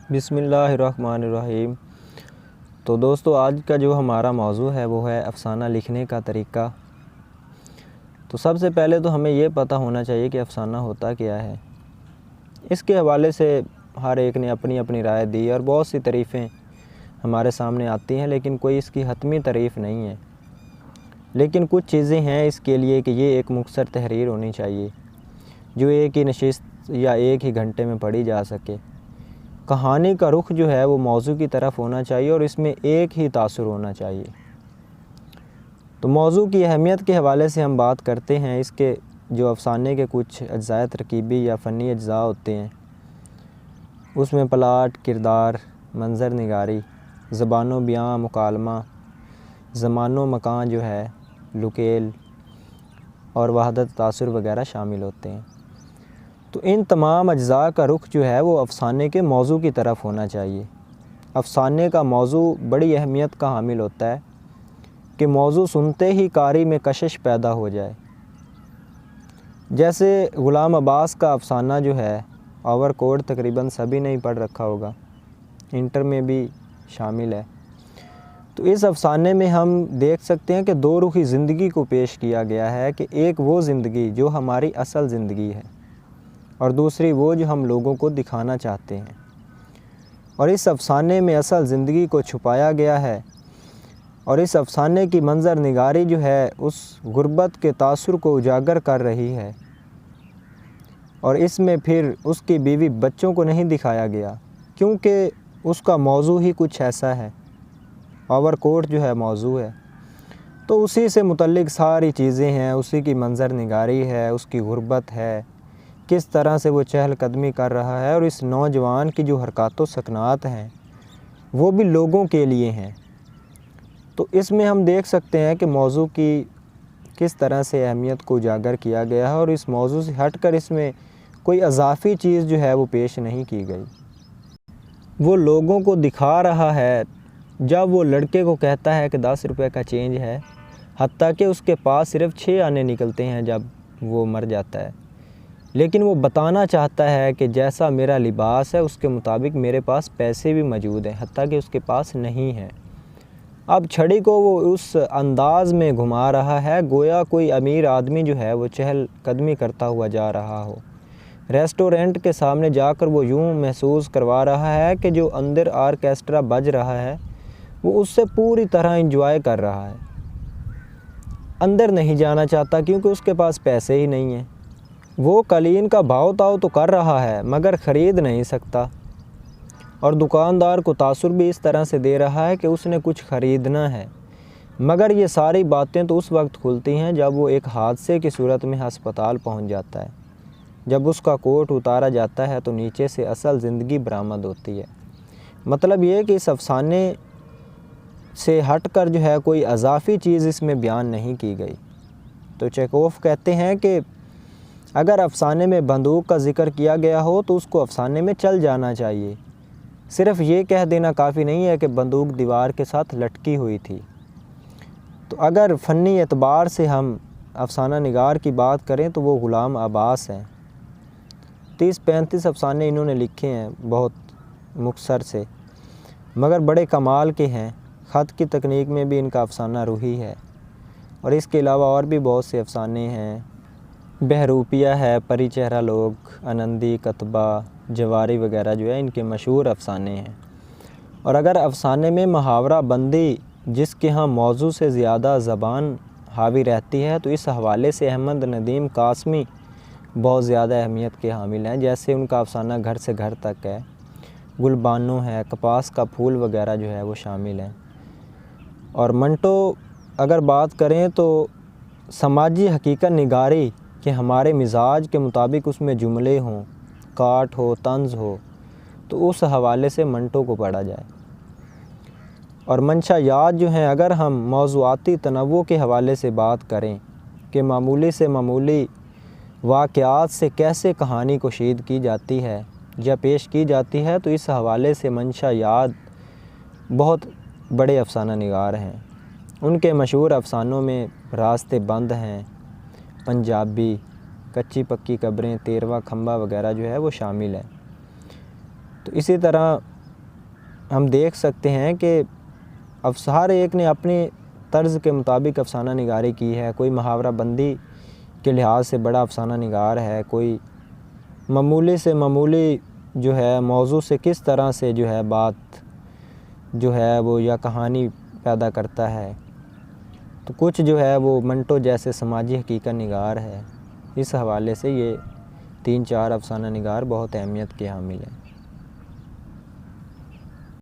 بسم اللہ الرحمن الرحیم۔ تو دوستو، آج کا جو ہمارا موضوع ہے وہ ہے افسانہ لکھنے کا طریقہ۔ تو سب سے پہلے تو ہمیں یہ پتہ ہونا چاہیے کہ افسانہ ہوتا کیا ہے۔ اس کے حوالے سے ہر ایک نے اپنی اپنی رائے دی اور بہت سی تعریفیں ہمارے سامنے آتی ہیں، لیکن کوئی اس کی حتمی تعریف نہیں ہے۔ لیکن کچھ چیزیں ہیں اس کے لیے کہ یہ ایک مختصر تحریر ہونی چاہیے جو ایک ہی نشست یا ایک ہی گھنٹے میں پڑھی جا سکے۔ کہانی کا رخ جو ہے وہ موضوع کی طرف ہونا چاہیے اور اس میں ایک ہی تاثر ہونا چاہیے۔ تو موضوع کی اہمیت کے حوالے سے ہم بات کرتے ہیں۔ اس کے جو افسانے کے کچھ اجزاء ترکیبی یا فنی اجزاء ہوتے ہیں، اس میں پلاٹ، کردار، منظر نگاری، زبان و بیاں، مکالمہ، زمان و مکان جو ہے، لوکیل اور وحدت تاثر وغیرہ شامل ہوتے ہیں۔ تو ان تمام اجزاء کا رخ جو ہے وہ افسانے کے موضوع کی طرف ہونا چاہیے۔ افسانے کا موضوع بڑی اہمیت کا حامل ہوتا ہے کہ موضوع سنتے ہی قاری میں کشش پیدا ہو جائے۔ جیسے غلام عباس کا افسانہ جو ہے، اوور کوٹ تقریباً سبھی نے ہی پڑھ رکھا ہوگا، انٹر میں بھی شامل ہے۔ تو اس افسانے میں ہم دیکھ سکتے ہیں کہ دو رخی زندگی کو پیش کیا گیا ہے کہ ایک وہ زندگی جو ہماری اصل زندگی ہے اور دوسری وہ جو ہم لوگوں کو دکھانا چاہتے ہیں۔ اور اس افسانے میں اصل زندگی کو چھپایا گیا ہے، اور اس افسانے کی منظر نگاری جو ہے اس غربت کے تاثر کو اجاگر کر رہی ہے۔ اور اس میں پھر اس کی بیوی بچوں کو نہیں دکھایا گیا، کیونکہ اس کا موضوع ہی کچھ ایسا ہے، اوور کوٹ جو ہے موضوع ہے۔ تو اسی سے متعلق ساری چیزیں ہیں، اسی کی منظر نگاری ہے، اس کی غربت ہے، کس طرح سے وہ چہل قدمی کر رہا ہے، اور اس نوجوان کی جو حرکات و سکنات ہیں وہ بھی لوگوں کے لیے ہیں۔ تو اس میں ہم دیکھ سکتے ہیں کہ موضوع کی کس طرح سے اہمیت کو اجاگر کیا گیا ہے، اور اس موضوع سے ہٹ کر اس میں کوئی اضافی چیز جو ہے وہ پیش نہیں کی گئی۔ وہ لوگوں کو دکھا رہا ہے جب وہ لڑکے کو کہتا ہے کہ 10 روپے کا چینج ہے، حتیٰ کہ اس کے پاس صرف 6 آنے نکلتے ہیں جب وہ مر جاتا ہے، لیکن وہ بتانا چاہتا ہے کہ جیسا میرا لباس ہے اس کے مطابق میرے پاس پیسے بھی موجود ہیں، حتیٰ کہ اس کے پاس نہیں ہیں۔ اب چھڑی کو وہ اس انداز میں گھما رہا ہے گویا کوئی امیر آدمی جو ہے وہ چہل قدمی کرتا ہوا جا رہا ہو۔ ریسٹورنٹ کے سامنے جا کر وہ یوں محسوس کروا رہا ہے کہ جو اندر آرکیسٹرا بج رہا ہے وہ اس سے پوری طرح انجوائے کر رہا ہے۔ اندر نہیں جانا چاہتا کیونکہ اس کے پاس پیسے ہی نہیں ہیں۔ وہ قالین کا بھاؤ تاؤ تو کر رہا ہے مگر خرید نہیں سکتا، اور دکاندار کو تاثر بھی اس طرح سے دے رہا ہے کہ اس نے کچھ خریدنا ہے، مگر یہ ساری باتیں تو اس وقت کھلتی ہیں جب وہ ایک حادثے کی صورت میں ہسپتال پہنچ جاتا ہے۔ جب اس کا کوٹ اتارا جاتا ہے تو نیچے سے اصل زندگی برآمد ہوتی ہے۔ مطلب یہ کہ اس افسانے سے ہٹ کر جو ہے کوئی اضافی چیز اس میں بیان نہیں کی گئی۔ تو چیکوف کہتے ہیں کہ اگر افسانے میں بندوق کا ذکر کیا گیا ہو تو اس کو افسانے میں چل جانا چاہیے، صرف یہ کہہ دینا کافی نہیں ہے کہ بندوق دیوار کے ساتھ لٹکی ہوئی تھی۔ تو اگر فنی اعتبار سے ہم افسانہ نگار کی بات کریں تو وہ غلام عباس ہیں۔ 30-35 افسانے انہوں نے لکھے ہیں، بہت مختصر سے، مگر بڑے کمال کے ہیں۔ خط کی تکنیک میں بھی ان کا افسانہ روحی ہے، اور اس کے علاوہ اور بھی بہت سے افسانے ہیں۔ بہروپیہ ہے، پری چہرہ لوگ، آنندی، کتبہ، جواری وغیرہ جو ہے ان کے مشہور افسانے ہیں۔ اور اگر افسانے میں محاورہ بندی جس کے ہاں موضوع سے زیادہ زبان حاوی رہتی ہے تو اس حوالے سے احمد ندیم قاسمی بہت زیادہ اہمیت کے حامل ہیں۔ جیسے ان کا افسانہ گھر سے گھر تک ہے، گل بانو ہے، کپاس کا پھول وغیرہ جو ہے وہ شامل ہیں۔ اور منٹو اگر بات کریں تو سماجی حقیقت نگاری کہ ہمارے مزاج کے مطابق اس میں جملے ہوں، کاٹ ہو، طنز ہو، تو اس حوالے سے منٹو کو پڑھا جائے۔ اور منشیات جو ہیں، اگر ہم موضوعاتی تنوع کے حوالے سے بات کریں کہ معمولی سے معمولی واقعات سے کیسے کہانی کشید کی جاتی ہے یا پیش کی جاتی ہے، تو اس حوالے سے منشیات بہت بڑے افسانہ نگار ہیں۔ ان کے مشہور افسانوں میں راستے بند ہیں، پنجابی، کچی پکی قبریں، 13واں کھمبا وغیرہ جو ہے وہ شامل ہے۔ تو اسی طرح ہم دیکھ سکتے ہیں کہ ہر ایک نے اپنے طرز کے مطابق افسانہ نگاری کی ہے. کوئی محاورہ بندی کے لحاظ سے بڑا افسانہ نگار ہے, کوئی معمولی سے معمولی جو ہے موضوع سے کس طرح سے جو ہے بات جو ہے وہ یا کہانی پیدا کرتا ہے, تو کچھ جو ہے وہ منٹو جیسے سماجی حقیقت نگار ہے. اس حوالے سے یہ 3-4 افسانہ نگار بہت اہمیت کے حامل ہیں.